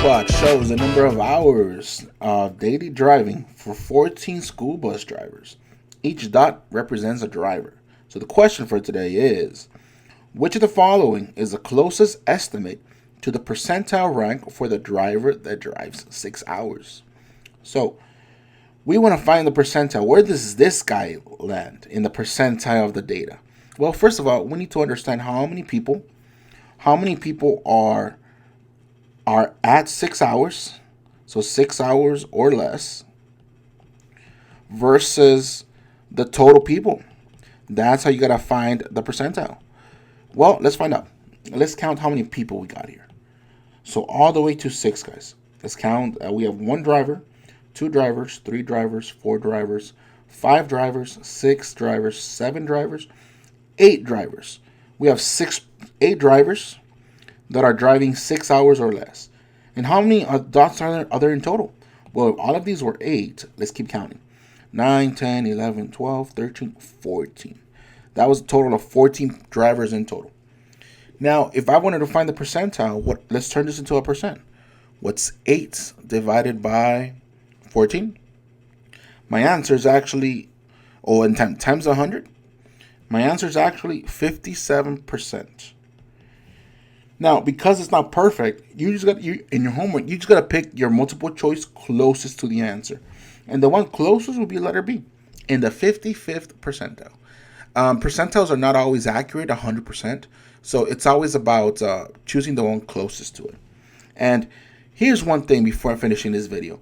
Squad shows the number of hours of daily driving for 14 school bus drivers. Each dot represents a driver. So the question for today is, which of the following is the closest estimate to the percentile rank for the driver that drives 6 hours? So we want to find the percentile. Where does this guy land in the percentile of the data? Well, first of all, we need to understand how many people are at 6 hours, so 6 hours or less, versus the total people. That's how you gotta find the percentile. Well, let's find out. Let's count how many people we got here. So all the way to 6, guys. Let's count. We have 1 driver, 2 drivers, 3 drivers, 4 drivers, 5 drivers, 6 drivers, 7 drivers, 8 drivers. We have 8 drivers that are driving 6 hours or less. And how many dots are there in total? Well, if all of these were 8, let's keep counting. 9, 10, 11, 12, 13, 14. That was a total of 14 drivers in total. Now, if I wanted to find the percentile, let's turn this into a percent. What's 8 divided by 14? My answer is actually, and times 100. My answer is actually 57%. Now, because it's not perfect, in your homework, you just got to pick your multiple choice closest to the answer. And the one closest would be letter B, in the 55th percentile. Percentiles are not always accurate 100%, so it's always about choosing the one closest to it. And here's one thing before finishing this video.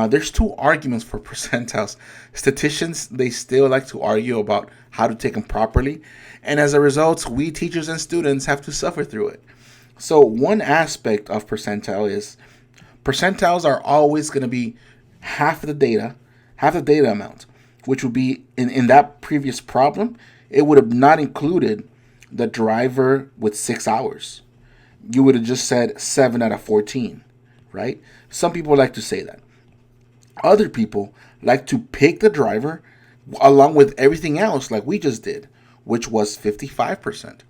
There's 2 arguments for percentiles. Statisticians, they still like to argue about how to take them properly. And as a result, we teachers and students have to suffer through it. So one aspect of percentile is percentiles are always going to be half the data amount, which would be in that previous problem, it would have not included the driver with 6 hours. You would have just said 7 out of 14, right? Some people like to say that. Other people like to pick the driver along with everything else like we just did, which was 55%.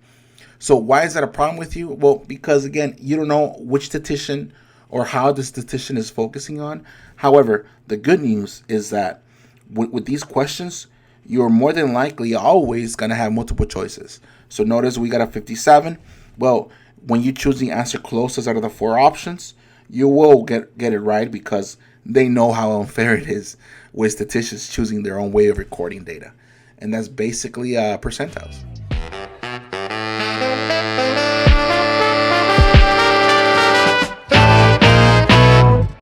So why is that a problem with you? Well, because again, you don't know which statistician or how the statistician is focusing on. However, the good news is that with these questions, you're more than likely always going to have multiple choices. So notice we got a 57. Well, when you choose the answer closest out of the 4 options, you will get it right because they know how unfair it is with statisticians choosing their own way of recording data. And that's basically percentiles.